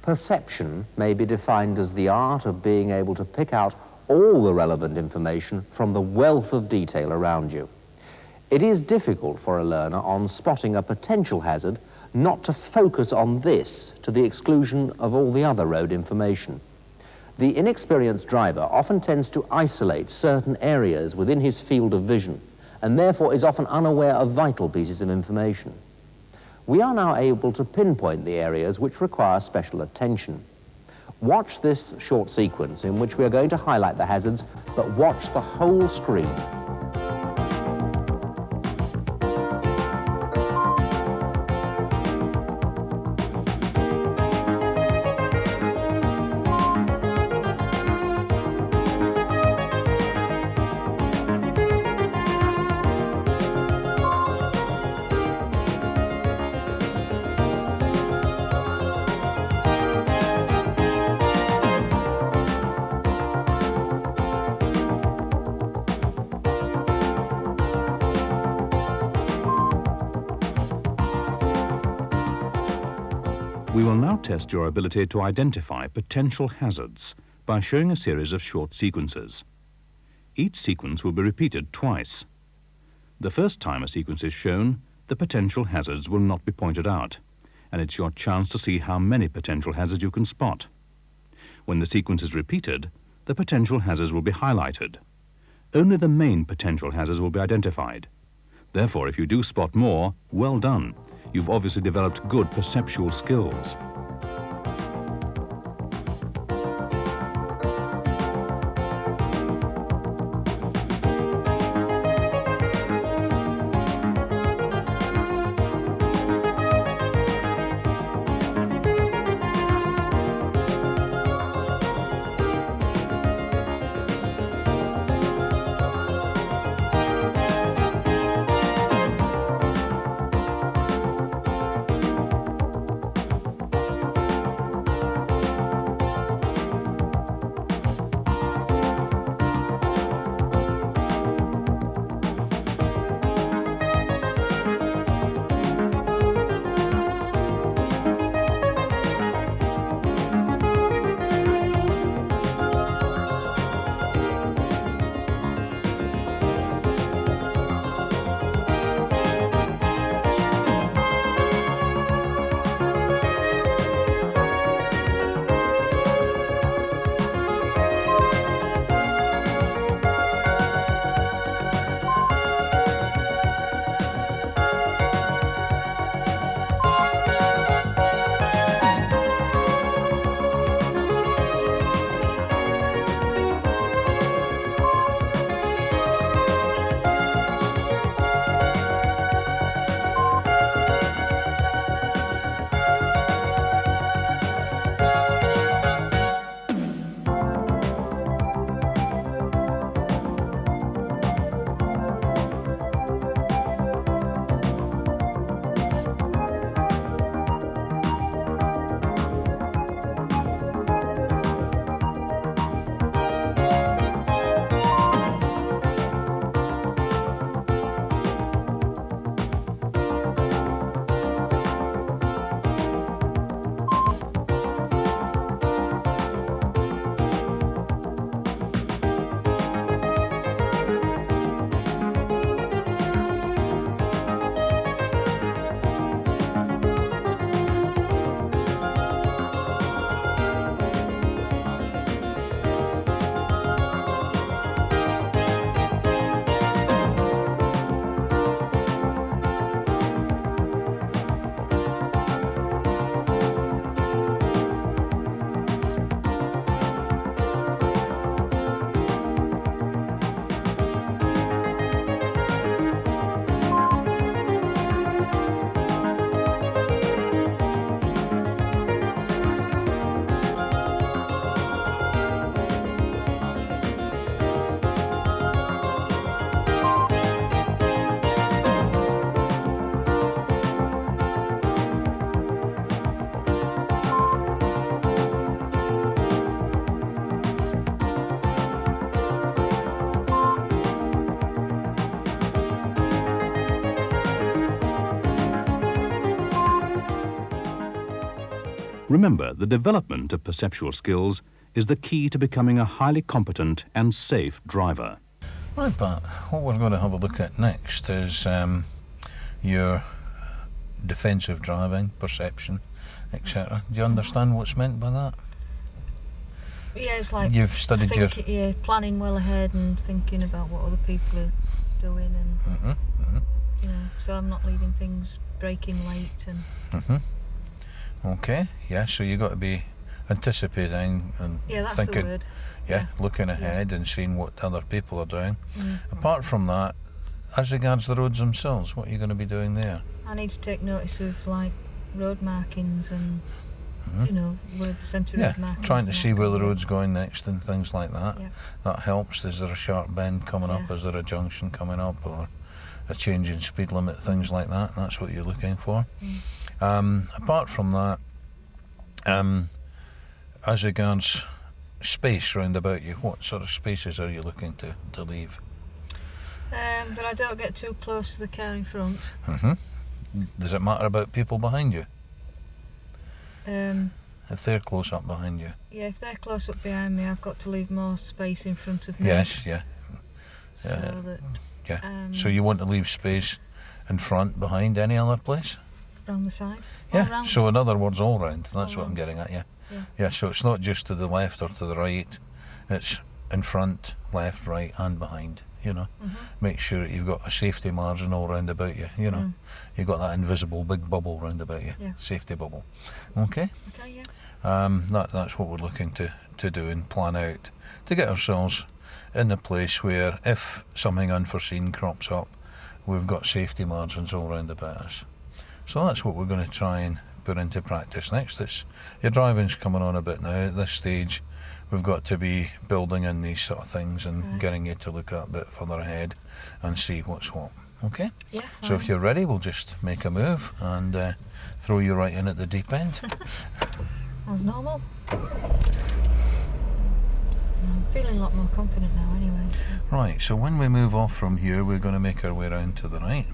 Perception may be defined as the art of being able to pick out all the relevant information from the wealth of detail around you. It is difficult for a learner on spotting a potential hazard not to focus on this to the exclusion of all the other road information. The inexperienced driver often tends to isolate certain areas within his field of vision and therefore is often unaware of vital pieces of information. We are now able to pinpoint the areas which require special attention. Watch this short sequence in which we are going to highlight the hazards, but watch the whole screen. We will now test your ability to identify potential hazards by showing a series of short sequences. Each sequence will be repeated twice. The first time a sequence is shown, the potential hazards will not be pointed out, and it's your chance to see how many potential hazards you can spot. When the sequence is repeated, the potential hazards will be highlighted. Only the main potential hazards will be identified. Therefore, if you do spot more, well done. You've obviously developed good perceptual skills. Remember, the development of perceptual skills is the key to becoming a highly competent and safe driver. Right, Pat, what we're going to have a look at next is your defensive driving, perception, etc. Do you understand what's meant by that? Yeah, it's like You've studied planning well ahead and thinking about what other people are doing, and you know, so I'm not leaving things breaking late and. Okay, yeah, so you've got to be anticipating and That's thinking, the word. looking ahead and seeing what other people are doing. Apart from that, as regards the roads themselves, what are you going to be doing there? I need to take notice of like road markings and you know, where the centre road markings. Trying to see where the road's going next and things like that. Yeah. That helps. Is there a sharp bend coming up? Is there a junction coming up, or a change in speed limit? Things like that. That's what you're looking for. Apart from that, as regards space round about you, what sort of spaces are you looking to leave? But I don't get too close to the car in front. Does it matter about people behind you? If they're close up behind you? Yeah, if they're close up behind me, I've got to leave more space in front of me. Yes, yeah. So that. Yeah. So you want to leave space in front, behind, any other place? Around the side. Yeah. Around. So in other words, all round. That's All what I'm round. getting at. Yeah. Yeah. So it's not just to the left or to the right. It's in front, left, right, and behind. You know, make sure that you've got a safety margin all round about you. You know, you've got that invisible big bubble round about you. Yeah. Safety bubble. Okay. Okay. Yeah. That's what we're looking to do and plan out to get ourselves in a place where if something unforeseen crops up, we've got safety margins all round about us. So that's what we're going to try and put into practice next. Your driving's coming on a bit now. At this stage, we've got to be building in these sort of things and getting you to look a bit further ahead and see what's what. Okay? Yeah. So if you're ready, we'll just make a move and throw you right in at the deep end. As normal. I'm feeling a lot more confident now anyway. So. Right, so when we move off from here, we're going to make our way around to the right.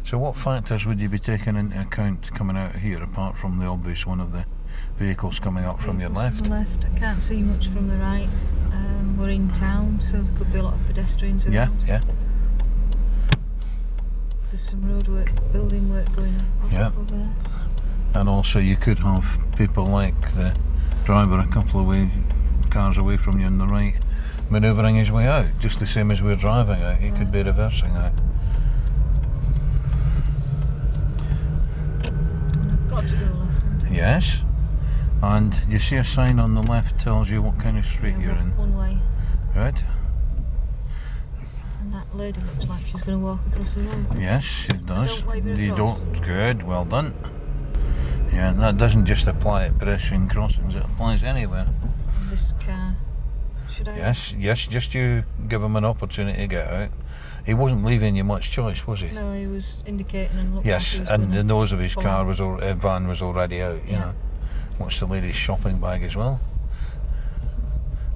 So what factors would you be taking into account coming out here, apart from the obvious one of the vehicles coming up from your left? From the left, I can't see much from the right. We're in town, so there could be a lot of pedestrians around. Yeah. There's some road work, building work going on over there. And also you could have people like the driver a couple of cars away from you on the right, manoeuvring his way out, just the same as we're driving out. He could be reversing out. And I've got to go left, haven't I? Yes. And you see a sign on the left tells you what kind of street you're in. One way. Right. And that lady looks like she's going to walk across the road. Yes, she does. Don't wave her You across. don't. Good, well done. Yeah, and that doesn't just apply at pedestrian crossings, it applies anywhere. And this car, should I? Yes, just you give him an opportunity to get out. He wasn't leaving you much choice, was he? No, he was indicating and looked Yes, like he was and gonna the nose of his pull car out. van was already out, you know. Watch the lady's shopping bag as well.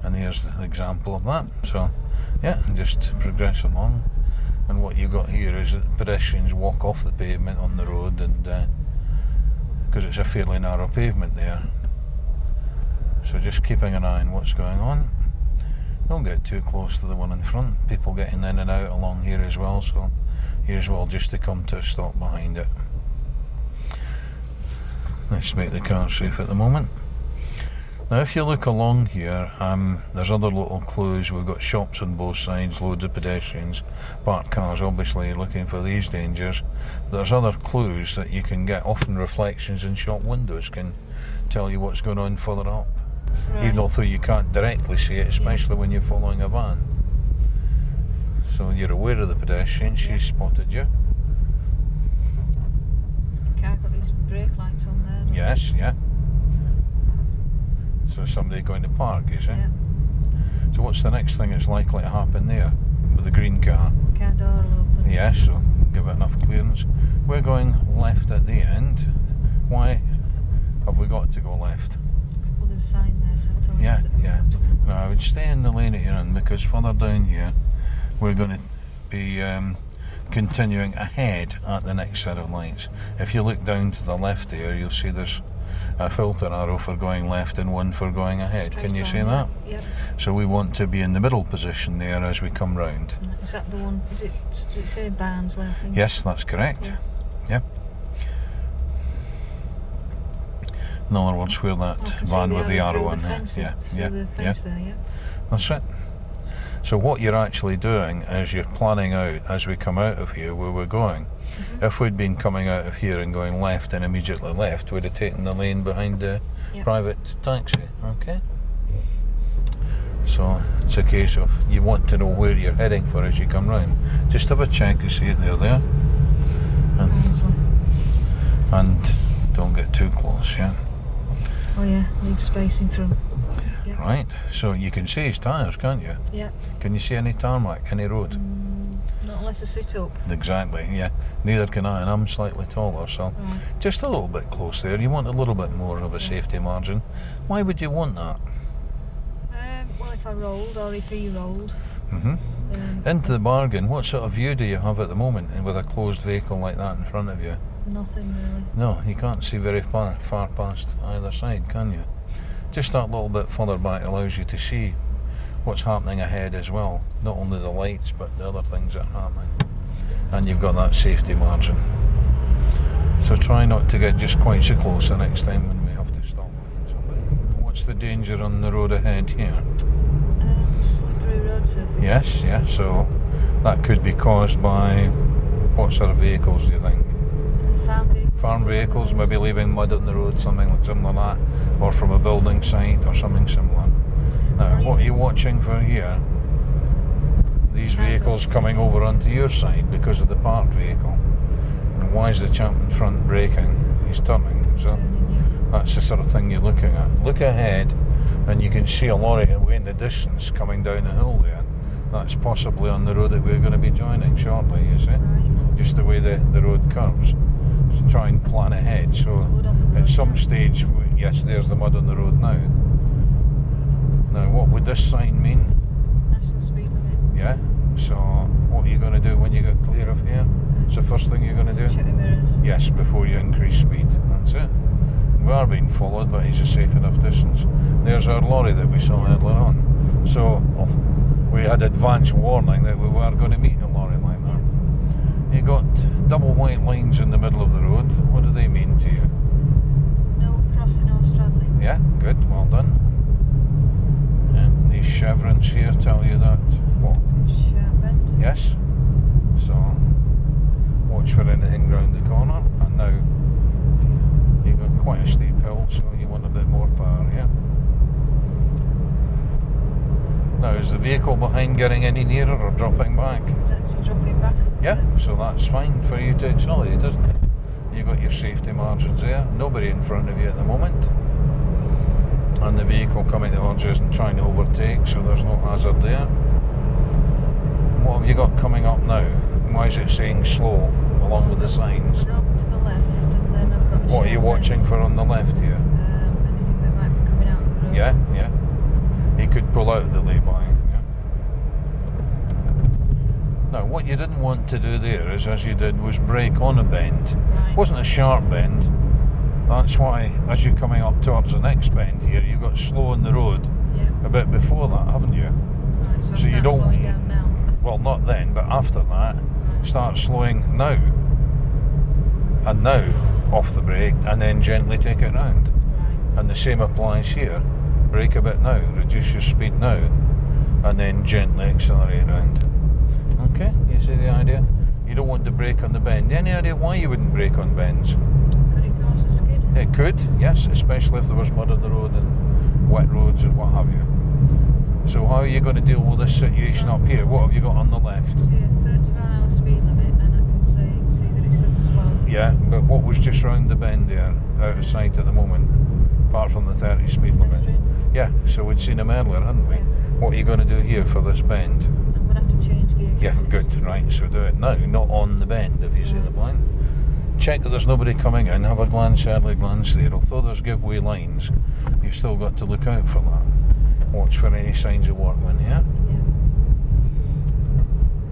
And here's the example of that. So, yeah, and just progress along. And what you've got here is that pedestrians walk off the pavement on the road, and because it's a fairly narrow pavement there. So just keeping an eye on what's going on. Don't get too close to the one in front. People getting in and out along here as well, so you as well just to come to a stop behind it. Let's make the car safe at the moment. Now if you look along here, there's other little clues. We've got shops on both sides, loads of pedestrians, parked cars obviously looking for these dangers. There's other clues that you can get. Often reflections in shop windows can tell you what's going on further up. Right. Even although you can't directly see it, especially when you're following a van. So you're aware of the pedestrian, she's spotted you. The car got these brake lights on there. Yes, yeah. So somebody going to park, you see? Yeah. So what's the next thing that's likely to happen there with the green car? Car door will open. Yes, so give it enough clearance. We're going left at the end. Why have we got to go left? Well, there's a sign there, so it tells Yeah, us that we've yeah. got to go. No, I would stay in the lane that you're in, because further down here we're going to be continuing ahead at the next set of lights. If you look down to the left there, you'll see there's a filter arrow for going left and one for going ahead. Straight Can you on, see yeah. that? Yep. So we want to be in the middle position there as we come round. Is that the one? Does it say Barnsley, I think? Yes, that's correct. Yeah. Yep. In other words, where that I can see van with the arrow through on the there. fences, Yeah, through yeah, the yeah. fence there, yeah. That's it. So what you're actually doing is you're planning out as we come out of here where we're going. If we'd been coming out of here and going left and immediately left, we'd have taken the lane behind the Yep. private taxi, okay? So it's a case of you want to know where you're heading for as you come round. Just have a check, you see it there. Barnsley. And don't get too close, yeah? Oh yeah, leave space in front. Yep. Right, so you can see his tyres, can't you? Yeah. Can you see any tarmac, any road? Not unless I sit up. Exactly, yeah. Neither can I, and I'm slightly taller, so Right. just a little bit close there. You want a little bit more of a safety margin. Why would you want that? Well, if I rolled or if he rolled. Into the bargain, what sort of view do you have at the moment with a closed vehicle like that in front of you? Nothing really. No, you can't see very far past either side, can you? Just that little bit further back allows you to see what's happening ahead as well. Not only the lights, but the other things that are happening. And you've got that safety margin. So try not to get just quite so close the next time when we have to stop. What's the danger on the road ahead here? Slippery road surface. Yes, yeah, so that could be caused by what sort of vehicles do you think? Farm vehicles, maybe leaving mud on the road, something like that, or from a building site or something similar. Now, what are you watching for here? These vehicles coming over onto your side because of the parked vehicle. And why is the chap in front braking? He's turning, so that's the sort of thing you're looking at. Look ahead and you can see a lorry away in the distance coming down the hill there. That's possibly on the road that we're going to be joining shortly, you see? Just the way the road curves. So try and plan ahead. So at some stage, yes, there's the mud on the road now. Now, what would this sign mean? National speed limit. Yeah, so what are you going to do when you get clear of here? It's the first thing you're going to do? Check your mirrors. Yes, before you increase speed. That's it. We are being followed, but he's a safe enough distance. There's our lorry that we saw earlier on. So we had advance warning that we were going to meet a lorry like that. You got double white lines in the middle of the road. What do they mean to you? No crossing or straddling. Yeah, good, well done. And these chevrons here tell you that what? Sharp bend. Yes. So watch for anything round the corner. And now you've got quite a steep hill, so you want a bit more power, yeah? Now, is the vehicle behind getting any nearer or dropping back? It's actually dropping back. Yeah, so that's fine for you to accelerate, isn't it? You've got your safety margins there. Nobody in front of you at the moment. And the vehicle coming towards you isn't trying to overtake, so there's no hazard there. What have you got coming up now? Why is it saying slow along with the signs? Rope to the left, and then I've got a What are you sharp watching bend. for on the left here? Anything that might be coming out of the road. Yeah, yeah. He could pull out the lay-by. Yeah. Now, what you didn't want to do there is, as you did, was brake on a bend. Right. It wasn't a sharp bend. That's why, as you're coming up towards the next bend here, you got slow on the road Yeah. a bit before that, haven't you? Right, so So you I start don't- slowing down now. Well, not then, but after that, start slowing now. And now, off the brake, and then gently take it round. Right. And the same applies here. Brake a bit now, reduce your speed now, and then gently accelerate round. Okay, you see the idea? You don't want to brake on the bend. Any idea why you wouldn't brake on bends? Could it cause a skid? It could, yes, especially if there was mud on the road and wet roads and what have you. So how are you going to deal with this situation up here? What have you got on the left? See a 30-mile-an-hour speed limit, and I can see that it says slow. Yeah, but what was just round the bend there, out of sight at the moment, apart from the 30 speed limit? Pedestrian. Yeah, so we'd seen him earlier, hadn't we? Yeah. What are you going to do here for this bend? I'm going to have to change gear. Yeah, 'cause it's- good, right, so do it now, not on the bend, if you see the plan. Check that there's nobody coming in, have a early glance there. Although there's giveaway lines, you've still got to look out for that. Watch for any signs of workmen here.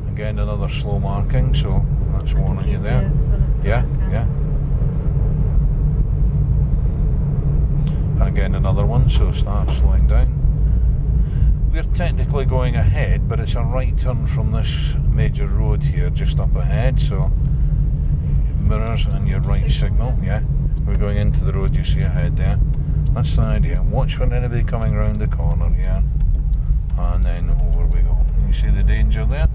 Yeah. Again, another slow marking, so that's warning you Keep there. the Yeah, back, yeah. getting another one, so start slowing down. We're technically going ahead, but it's a right turn from this major road here just up ahead, so mirrors and your right signal, yeah. We're going into the road you see ahead there. That's the idea. Watch for anybody coming round the corner here, and then over we go. You see the danger there?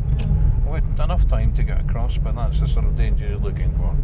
With enough time to get across, but that's the sort of danger you're looking for.